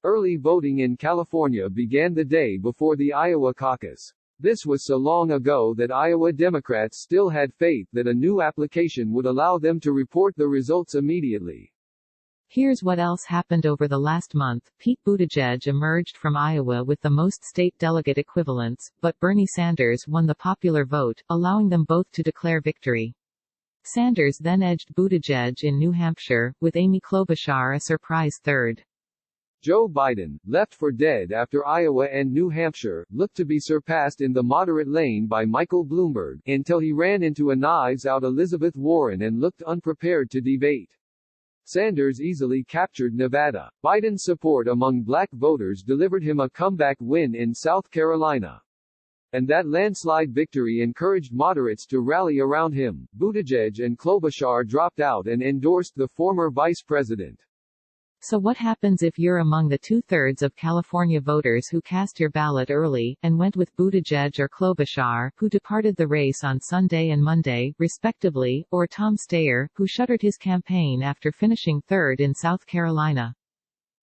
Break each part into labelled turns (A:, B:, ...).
A: Early voting in California began the day before the Iowa caucus. This was so long ago that Iowa Democrats still had faith that a new application would allow them to report the results immediately.
B: Here's what else happened over the last month. Pete Buttigieg emerged from Iowa with the most state delegate equivalents, but Bernie Sanders won the popular vote, allowing them both to declare victory. Sanders then edged Buttigieg in New Hampshire, with Amy Klobuchar a surprise third.
A: Joe Biden, left for dead after Iowa and New Hampshire, looked to be surpassed in the moderate lane by Michael Bloomberg, until he ran into a knives-out Elizabeth Warren and looked unprepared to debate. Sanders easily captured Nevada. Biden's support among black voters delivered him a comeback win in South Carolina. And that landslide victory encouraged moderates to rally around him. Buttigieg and Klobuchar dropped out and endorsed the former vice president.
B: So what happens if you're among the two-thirds of California voters who cast your ballot early, and went with Buttigieg or Klobuchar, who departed the race on Sunday and Monday, respectively, or Tom Steyer, who shuttered his campaign after finishing third in South Carolina?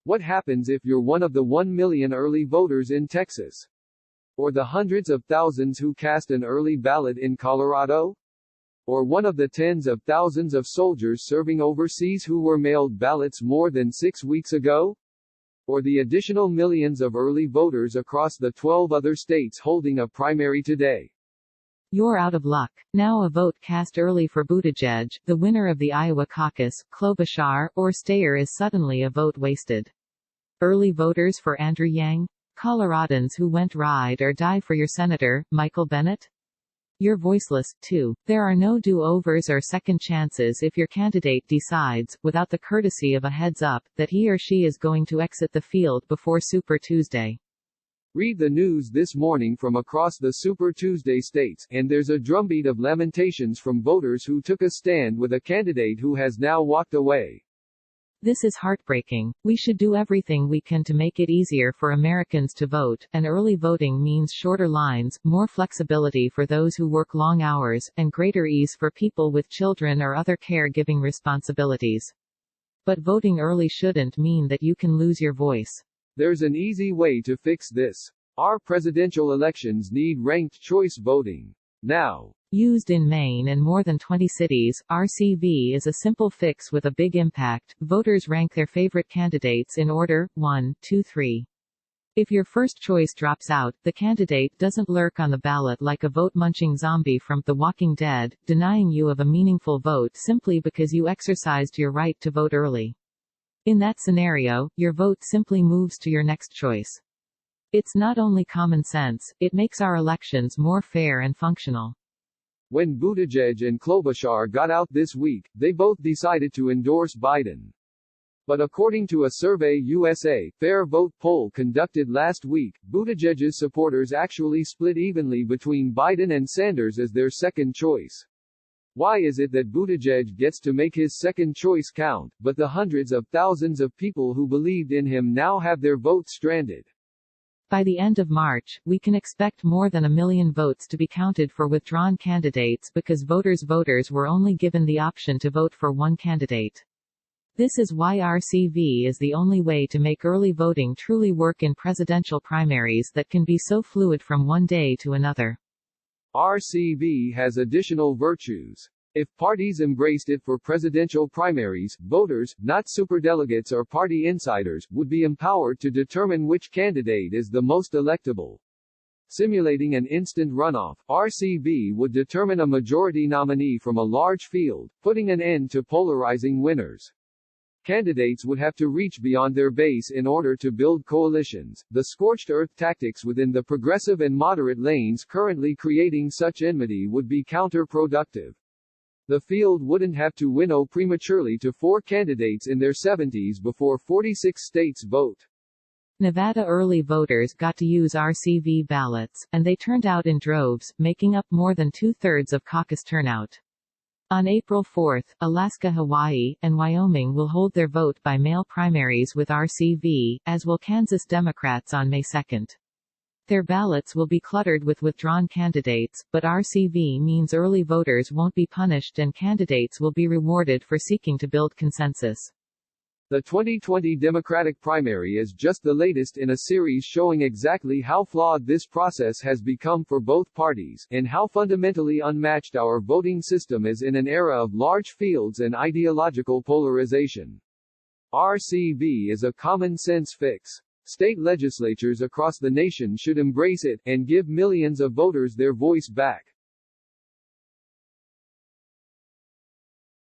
A: What happens if you're one of the 1 million early voters in Texas? Or the hundreds of thousands who cast an early ballot in Colorado? Or one of the tens of thousands of soldiers serving overseas who were mailed ballots more than 6 weeks ago? Or the additional millions of early voters across the 12 other states holding a primary today?
B: You're out of luck. Now a vote cast early for Buttigieg, the winner of the Iowa caucus, Klobuchar, or Steyer is suddenly a vote wasted. Early voters for Andrew Yang? Coloradans who went ride or die for your senator, Michael Bennet? You're voiceless, too. There are no do-overs or second chances if your candidate decides, without the courtesy of a heads-up, that he or she is going to exit the field before Super Tuesday.
A: Read the news this morning from across the Super Tuesday states, and there's a drumbeat of lamentations from voters who took a stand with a candidate who has now walked away.
B: This is heartbreaking. We should do everything we can to make it easier for Americans to vote, and early voting means shorter lines, more flexibility for those who work long hours, and greater ease for people with children or other caregiving responsibilities. But voting early shouldn't mean that you can lose your voice.
A: There's an easy way to fix this. Our presidential elections need ranked choice voting. Now.
B: Used in Maine and more than 20 cities, RCV is a simple fix with a big impact. Voters rank their favorite candidates in order, 1, 2, 3. If your first choice drops out, the candidate doesn't lurk on the ballot like a vote-munching zombie from The Walking Dead, denying you of a meaningful vote simply because you exercised your right to vote early. In that scenario, your vote simply moves to your next choice. It's not only common sense, it makes our elections more fair and functional.
A: When Buttigieg and Klobuchar got out this week, they both decided to endorse Biden. But according to a Survey USA Fair Vote poll conducted last week, Buttigieg's supporters actually split evenly between Biden and Sanders as their second choice. Why is it that Buttigieg gets to make his second choice count, but the hundreds of thousands of people who believed in him now have their votes stranded?
B: By the end of March, we can expect more than 1 million votes to be counted for withdrawn candidates because voters were only given the option to vote for one candidate. This is why RCV is the only way to make early voting truly work in presidential primaries that can be so fluid from one day to another.
A: RCV has additional virtues. If parties embraced it for presidential primaries, voters, not superdelegates or party insiders, would be empowered to determine which candidate is the most electable. Simulating an instant runoff, RCV would determine a majority nominee from a large field, putting an end to polarizing winners. Candidates would have to reach beyond their base in order to build coalitions, the scorched earth tactics within the progressive and moderate lanes currently creating such enmity would be counterproductive. The field wouldn't have to winnow prematurely to 4 candidates in their 70s before 46 states vote.
B: Nevada early voters got to use RCV ballots, and they turned out in droves, making up more than two-thirds of caucus turnout. On April 4, Alaska, Hawaii, and Wyoming will hold their vote-by-mail primaries with RCV, as will Kansas Democrats on May 2. Their ballots will be cluttered with withdrawn candidates, but RCV means early voters won't be punished and candidates will be rewarded for seeking to build consensus.
A: The 2020 Democratic primary is just the latest in a series showing exactly how flawed this process has become for both parties, and how fundamentally unmatched our voting system is in an era of large fields and ideological polarization. RCV is a common-sense fix. State legislatures across the nation should embrace it, and give millions of voters their voice back.